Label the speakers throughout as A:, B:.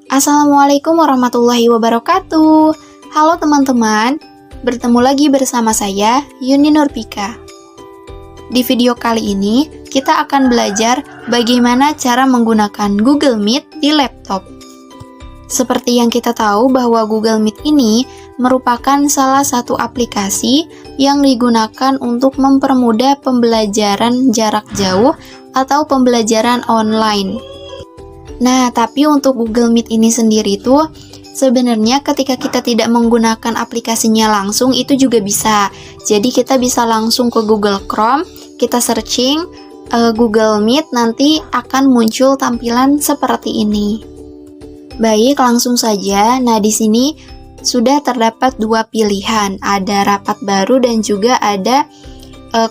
A: Assalamualaikum warahmatullahi wabarakatuh. Halo teman-teman, bertemu lagi bersama saya, Yuni Nurpika. Di video kali ini, kita akan belajar bagaimana cara menggunakan Google Meet di laptop. Seperti yang kita tahu bahwa Google Meet ini merupakan salah satu aplikasi yang digunakan untuk mempermudah pembelajaran jarak jauh atau pembelajaran online. Nah, tapi untuk Google Meet ini sendiri tuh sebenarnya ketika kita tidak menggunakan aplikasinya langsung itu juga bisa. Jadi kita bisa langsung ke Google Chrome, kita searching Google Meet, nanti akan muncul tampilan seperti ini. Baik, langsung saja. Nah, di sini sudah terdapat dua pilihan, ada rapat baru dan juga ada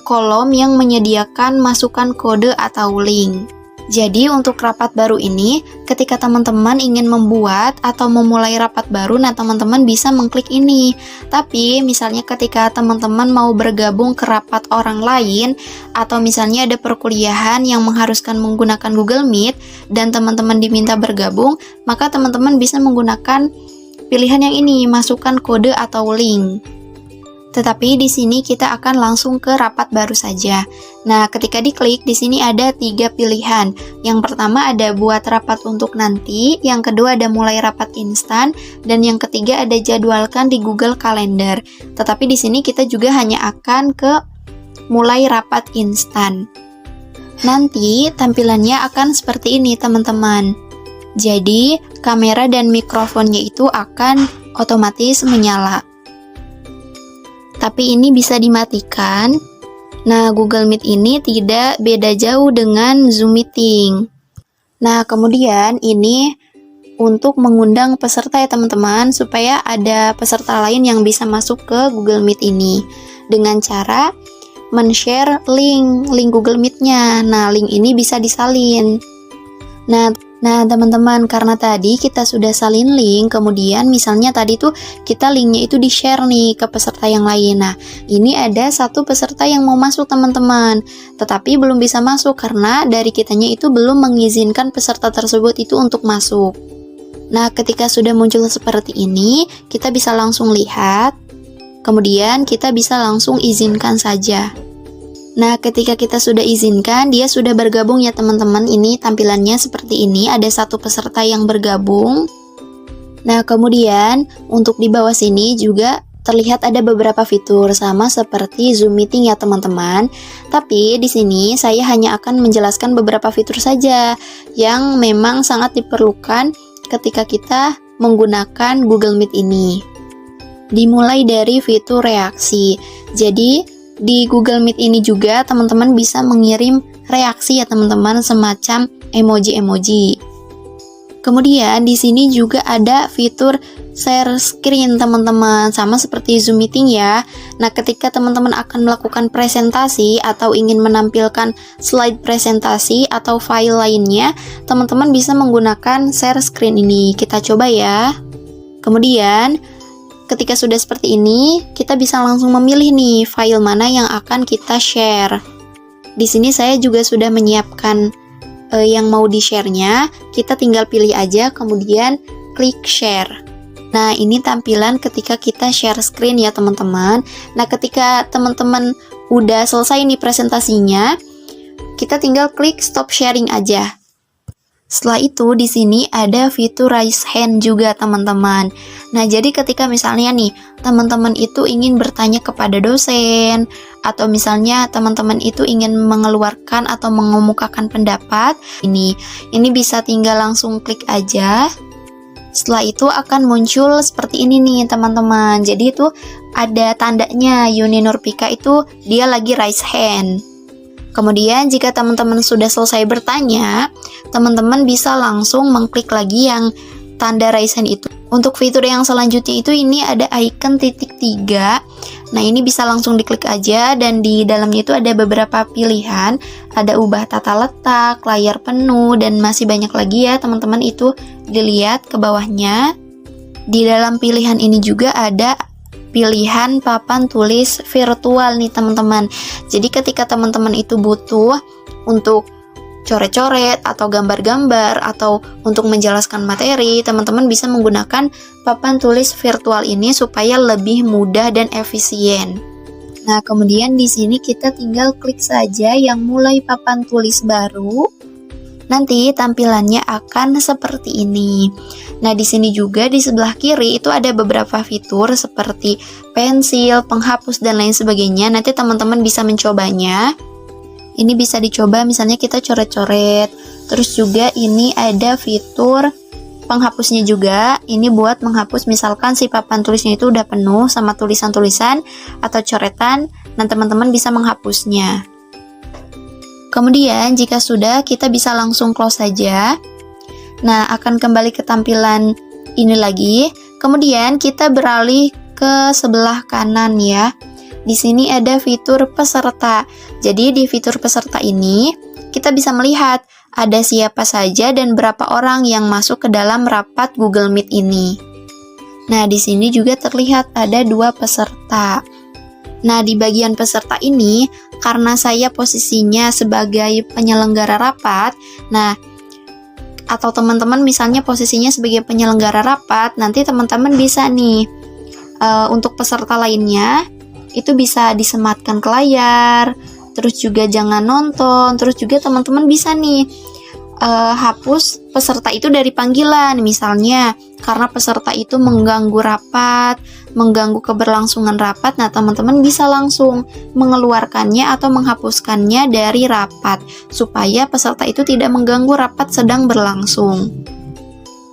A: kolom yang menyediakan masukan kode atau link. Jadi untuk rapat baru ini, ketika teman-teman ingin membuat atau memulai rapat baru, nah teman-teman bisa mengklik ini. Tapi misalnya ketika teman-teman mau bergabung ke rapat orang lain, atau misalnya ada perkuliahan yang mengharuskan menggunakan Google Meet, dan teman-teman diminta bergabung, maka teman-teman bisa menggunakan pilihan yang ini, masukkan kode atau link. Tetapi di sini kita akan langsung ke rapat baru saja. Nah, ketika diklik di sini ada 3 pilihan. Yang pertama ada buat rapat untuk nanti, yang kedua ada mulai rapat instan, dan yang ketiga ada jadwalkan di Google Calendar. Tetapi di sini kita juga hanya akan ke mulai rapat instan. Nanti tampilannya akan seperti ini, teman-teman. Jadi, kamera dan mikrofonnya itu akan otomatis menyala. Tapi ini bisa dimatikan. Nah, Google Meet ini tidak beda jauh dengan Zoom Meeting. Nah, kemudian ini untuk mengundang peserta ya teman-teman, supaya ada peserta lain yang bisa masuk ke Google Meet ini dengan cara men-share link Google Meet-nya. Nah, link ini bisa disalin. Nah teman-teman, karena tadi kita sudah salin link, kemudian misalnya tadi tuh kita linknya itu di-share nih ke peserta yang lain. Nah, ini ada satu peserta yang mau masuk teman-teman, tetapi belum bisa masuk karena dari kitanya itu belum mengizinkan peserta tersebut itu untuk masuk. Nah, ketika sudah muncul seperti ini, kita bisa langsung lihat, kemudian kita bisa langsung izinkan saja. Nah, ketika kita sudah izinkan, dia sudah bergabung ya teman-teman. Ini tampilannya seperti ini, ada satu peserta yang bergabung. Nah, kemudian untuk di bawah sini juga terlihat ada beberapa fitur sama seperti Zoom Meeting ya teman-teman. Tapi di sini saya hanya akan menjelaskan beberapa fitur saja yang memang sangat diperlukan ketika kita menggunakan Google Meet ini. Dimulai dari fitur reaksi. Jadi di Google Meet ini juga teman-teman bisa mengirim reaksi ya teman-teman, semacam emoji-emoji. Kemudian di sini juga ada fitur share screen teman-teman, sama seperti Zoom Meeting ya. Nah, ketika teman-teman akan melakukan presentasi atau ingin menampilkan slide presentasi atau file lainnya, teman-teman bisa menggunakan share screen ini. Kita coba ya. Kemudian ketika sudah seperti ini, kita bisa langsung memilih nih file mana yang akan kita share. Di sini saya juga sudah menyiapkan yang mau di-share-nya. Kita tinggal pilih aja, kemudian klik share. Nah, ini tampilan ketika kita share screen ya teman-teman. Nah, ketika teman-teman udah selesai nih presentasinya, kita tinggal klik stop sharing aja. Setelah itu di sini ada fitur raise hand juga teman-teman. Nah, jadi ketika misalnya nih teman-teman itu ingin bertanya kepada dosen, atau misalnya teman-teman itu ingin mengeluarkan atau mengemukakan pendapat, ini bisa tinggal langsung klik aja. Setelah itu akan muncul seperti ini nih teman-teman. Jadi itu ada tandanya Yuni Nurpika itu dia lagi raise hand. Kemudian jika teman-teman sudah selesai bertanya, teman-teman bisa langsung mengklik lagi yang tanda raise hand itu. Untuk fitur yang selanjutnya itu ini ada icon titik 3. Nah, ini bisa langsung diklik aja, dan di dalamnya itu ada beberapa pilihan. Ada ubah tata letak, layar penuh, dan masih banyak lagi ya teman-teman, itu dilihat ke bawahnya. Di dalam pilihan ini juga ada pilihan papan tulis virtual nih teman-teman. Jadi ketika teman-teman itu butuh untuk coret-coret atau gambar-gambar atau untuk menjelaskan materi, teman-teman bisa menggunakan papan tulis virtual ini supaya lebih mudah dan efisien. Nah, kemudian di sini kita tinggal klik saja yang mulai papan tulis baru. Nanti tampilannya akan seperti ini. Nah, di sini juga di sebelah kiri itu ada beberapa fitur seperti pensil, penghapus, dan lain sebagainya. Nanti teman-teman bisa mencobanya. Ini bisa dicoba misalnya kita coret-coret. Terus juga ini ada fitur penghapusnya juga. Ini buat menghapus misalkan si papan tulisnya itu udah penuh sama tulisan-tulisan atau coretan. Nah, teman-teman bisa menghapusnya. Kemudian jika sudah, kita bisa langsung close saja. Nah, akan kembali ke tampilan ini lagi. Kemudian kita beralih ke sebelah kanan ya. Di sini ada fitur peserta. Jadi di fitur peserta ini kita bisa melihat ada siapa saja dan berapa orang yang masuk ke dalam rapat Google Meet ini. Nah, di sini juga terlihat ada 2 peserta. Nah, di bagian peserta ini, karena saya posisinya sebagai penyelenggara rapat, nah, atau teman-teman misalnya posisinya sebagai penyelenggara rapat, nanti teman-teman bisa nih, untuk peserta lainnya, itu bisa disematkan ke layar, terus juga jangan nonton, terus juga teman-teman bisa nih, hapus peserta itu dari panggilan, misalnya karena peserta itu mengganggu rapat, mengganggu keberlangsungan rapat. Nah, teman-teman bisa langsung mengeluarkannya atau menghapuskannya dari rapat supaya peserta itu tidak mengganggu rapat sedang berlangsung.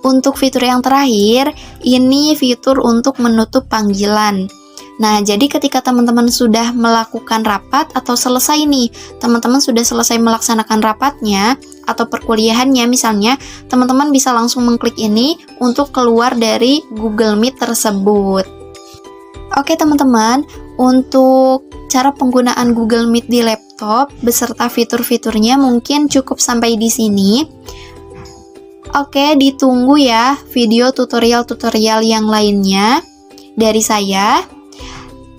A: Untuk fitur yang terakhir, ini fitur untuk menutup panggilan. Nah, jadi ketika teman-teman sudah melakukan rapat atau selesai nih, teman-teman sudah selesai melaksanakan rapatnya atau perkuliahannya misalnya, teman-teman bisa langsung mengklik ini untuk keluar dari Google Meet tersebut. Oke teman-teman, untuk cara penggunaan Google Meet di laptop beserta fitur-fiturnya mungkin cukup sampai di sini. Oke, ditunggu ya video tutorial-tutorial yang lainnya dari saya.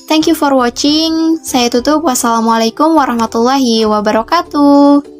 A: Thank you for watching. Saya tutup. Wassalamualaikum warahmatullahi wabarakatuh.